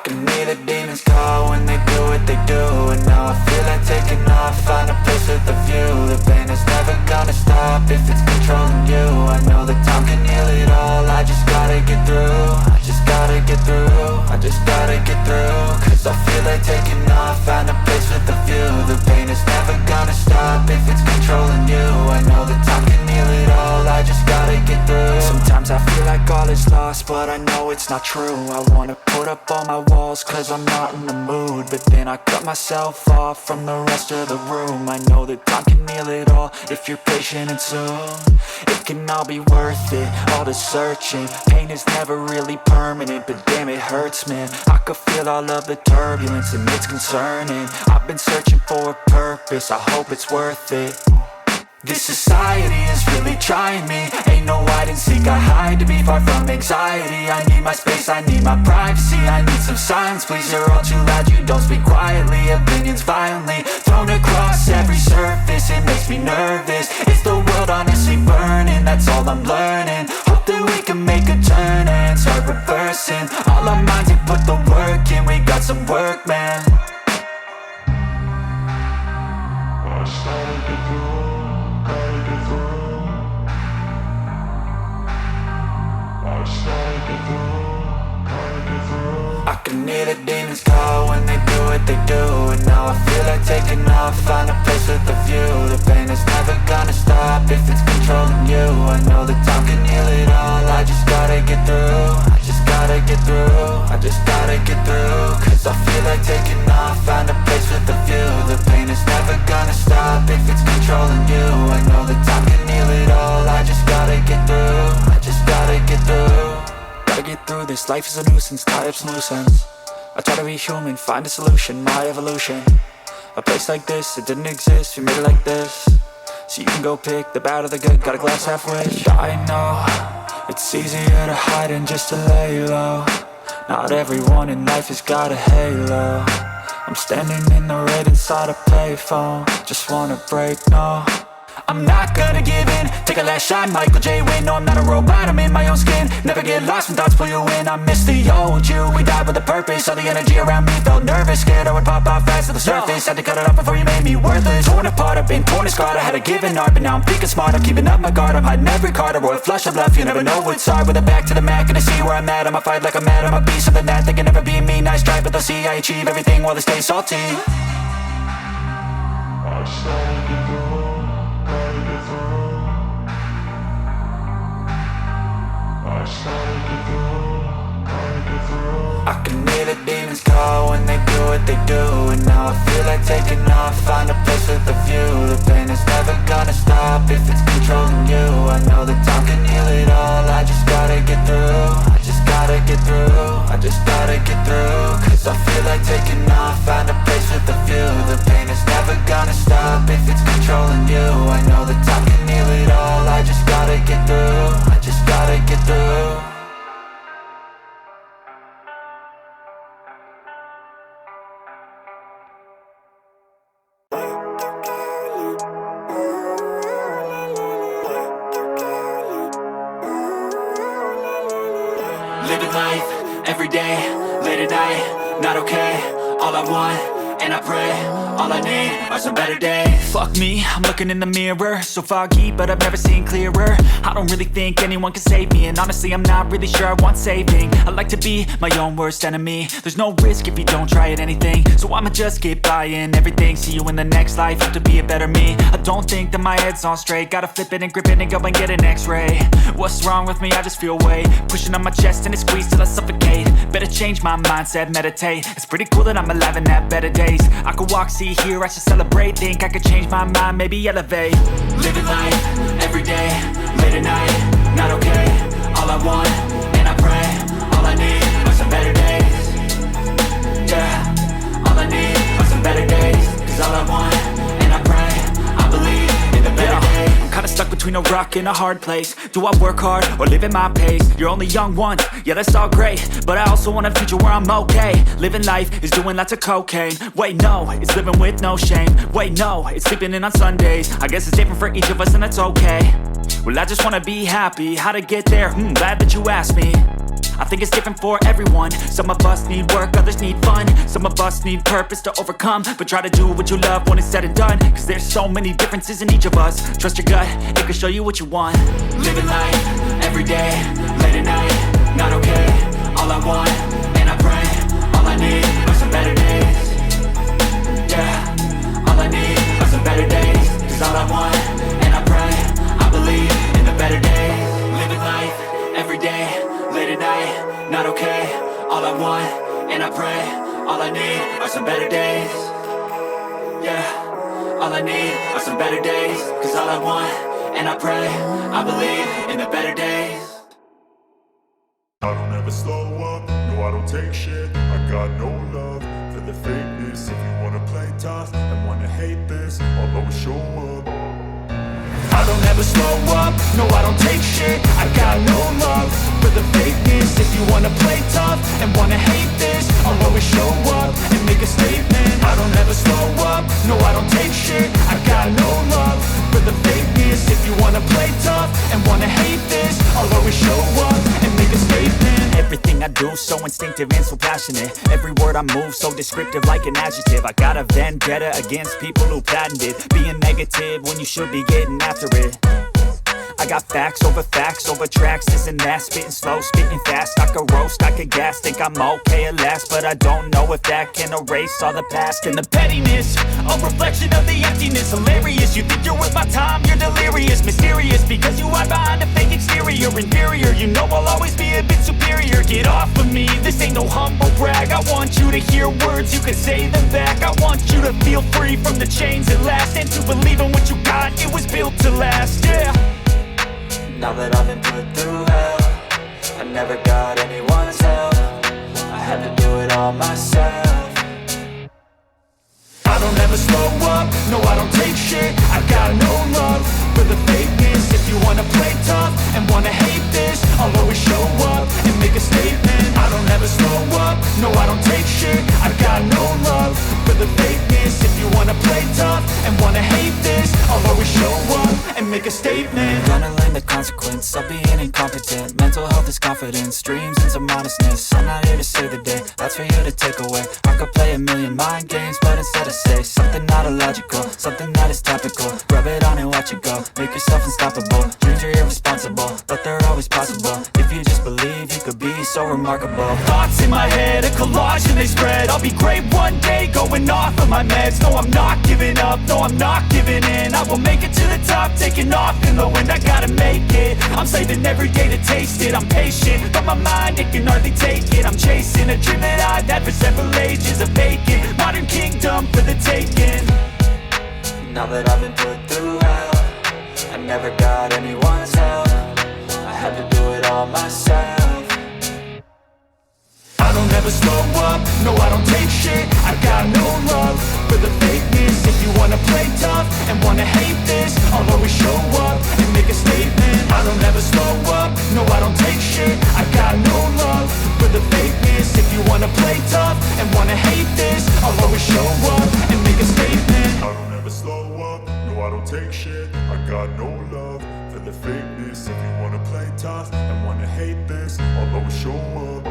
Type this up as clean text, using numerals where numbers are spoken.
can hear the demons call when they do what they do. And now I feel like taking off, find a place with a view. The pain is never gonna stop if it's controlling you. I know that time can heal it all, I just gotta get through. I just gotta get through, I just gotta get through. Cause I feel like taking off, find a place with a view. The pain is never gonna stop if it's controlling you. I know that time can heal it all, I just gotta get through. Sometimes I feel like all is lost, but I know it's not true. I wanna put up all my walls cause I'm not in the mood, but then I cut myself off from the rest of the room. I know that time can heal it all if you're patient and soon. It can all be worth it, all the searching. Pain is never really permanent, but damn it hurts, man. I could feel all of the turbulence and it's concerning. I've been searching for a purpose, I hope it's worth it. This society is really trying me. Ain't no hide and seek, I hide to be far from anxiety. I need my space, I need my privacy. I need some silence, please, you're all too loud. You don't speak quietly, opinions violently thrown across every surface. It makes me nervous, it's the world honestly burning. That's all I'm learning, hope that we can make a turn and start reversing. All our minds and put the work in, we got some work, man. I started to grow. I can hear the demons call when they do what they do. And now I feel like taking off, find a place with a view. The pain is never gonna stop if it's controlling you. I know that time can heal it all, I just gotta get through. I just gotta get through, I just gotta get through. Cause I feel like taking off, find a place with a view. The pain is never gonna stop if it's controlling you. I know that time can heal it all, I just gotta get through. I just gotta get through. Gotta get through this, life is a nuisance, tie up some loose ends. I try to be human, find a solution, my evolution. A place like this, it didn't exist, we made it like this. So you can go pick the bad or the good, got a glass halfway. I know, it's easier to hide than just to lay low. Not everyone in life has got a halo. I'm standing in the red inside a payphone, just wanna break, no. I'm not gonna give in, take a last shot, Michael J. Win. No, I'm not a robot, I'm in my own skin. Never get lost when thoughts pull you in. I miss the old you, we died with a purpose. All the energy around me felt nervous, scared I would pop off fast to the surface. Had to cut it off before you made me worthless. Torn apart, I've been torn and scarred. I had a given art, but now I'm thinking smart. I'm keeping up my guard, I'm hiding every card. A royal flush of left, you never know what's hard. With a back to the mat, gonna see where I'm at. I'ma fight like I'm mad, I'ma be something that they can never be me. Nice try, but they'll see I achieve everything while they stay salty. I started to grow. I can hear the demons call when they do what they do. And now I feel like taking off, find a place with a view. The pain is never gonna stop if it's controlling you. I know that time can heal it all, I just gotta get through. I just gotta get through, I just gotta get through. Cause I feel like taking off, find a place with a view. The pain is never gonna stop if it's controlling you. I know that time can heal it all, I just gotta get through. I just gotta get through. Living life, every day, late at night, not okay. All I want, and I pray, all I need are some better days. Fuck me, I'm looking in the mirror, so foggy, but I've never seen clearer. I don't really think anyone can save me, and honestly I'm not really sure I want saving. I like to be my own worst enemy. There's no risk if you don't try at anything, so I'ma just keep buying everything. See you in the next life, have to be a better me. I don't think that my head's on straight, gotta flip it and grip it and go and get an x-ray. What's wrong with me? I just feel weight pushing on my chest and it squeezes till I suffocate. Better change my mindset, meditate. It's pretty cool that I'm alive and have better days. I could walk, see, hear, I should celebrate. Think I could change my mind, maybe elevate. Living life, every day, late at night, not okay. All I want, and I pray, all I need are some better days. Yeah, all I need are some better days. Cause all I want, and I pray, I believe in the better days. I'm kinda stuck between a rock and a hard place. Do I work hard or live at my pace? You're only young once, yeah that's all great, but I also want a future where I'm okay. Living life is doing lots of cocaine. Wait no, it's living with no shame. Wait no, it's sleeping in on Sundays. I guess it's different for each of us and that's okay. Well I just wanna be happy, how to get there? Glad that you asked me. I think it's different for everyone. Some of us need work, others need fun. Some of us need purpose to overcome. But try to do what you love when it's said and done, cause there's so many differences in each of us. Trust your gut, it can show you what you want. Living life, everyday, late at night, not okay. All I want, and I pray, all I need are some better days. Yeah, all I need are some better days. Cause all I want, and I pray, I believe in the better days. Living life, everyday, late at night, not okay. All I want, and I pray, all I need are some better days. Yeah, all I need are some better days. Cause all I want, and I pray, I believe in the better days. I don't ever slow up, no I don't take shit. I got no love for the fakeness. If you wanna play tough and wanna hate this, I'll always show up. I don't ever slow up, no I don't take shit. I got no love for the fakeness. If you wanna play tough and wanna hate this, I'll always show up and make a statement. I don't ever slow up, no I don't take shit. I got no love for the fakeness. If you wanna play tough and wanna hate this, I'll always show up and make a statement. Everything I do so instinctive and so passionate. Every word I move so descriptive like an adjective. I got a vendetta against people who patented being negative when you should be getting after it. I got facts over tracks, this and that. Spitting slow, spitting fast. I could roast, I could gas. Think I'm okay at last, but I don't know if that can erase all the past. And the pettiness, a reflection of the emptiness. Hilarious, you think you're worth my time, you're delirious. Mysterious, because you hide behind a fake exterior. Inferior, you know I'll always be a bit superior. Get off of me, this ain't no humble brag. I want you to hear words, you can say them back. I want you to feel free from the chains at last, and to believe in what you got, it was built to last, yeah. Now that I've been put through hell, I never got anyone's help. I had to do it all myself. I don't ever slow up, no I don't take shit. I got no love for the fakeness. If you wanna play tough and wanna hate this, I'll always show up and make a statement. I don't ever slow up, no I don't take shit. I got no love for the fakeness. If you wanna play tough and wanna hate this, I'll always show up and make a statement. Gonna learn the consequence of being incompetent. Mental health is confidence, dreams and some modestness. I'm not here to save the day, that's for you to take away. I could play a million mind games, but instead I say something not illogical, something that is topical. Rub it on and watch it go, make yourself unstoppable. Dreams are irresponsible, but they're always possible. If you just believe, you could be so remarkable. Thoughts in my head, a collage and they spread. I'll be great one day, going off of my meds. No, I'm not giving up, no, I'm not giving in. I will make it to the top, taking off in the wind. I gotta make it, I'm saving every day to taste it. I'm patient, but my mind, it can hardly take it. I'm chasing a dream that I've had for several ages. A vacant, modern kingdom for the taking. Now that I've been put through hell, I never got anyone's help. I had to do it all myself. I don't ever slow up, no I don't take shit. I got no love for the fakeness. If you wanna play tough and wanna hate this, I'll always show up and make a statement. I don't ever slow up, no I don't take shit. I got no love for the fakeness. If you wanna play tough and wanna hate this, I'll always show up and make a statement. I don't ever slow up, no I don't take shit. I got no love for the fakeness. If you wanna play tough and wanna hate this, I'll always show up.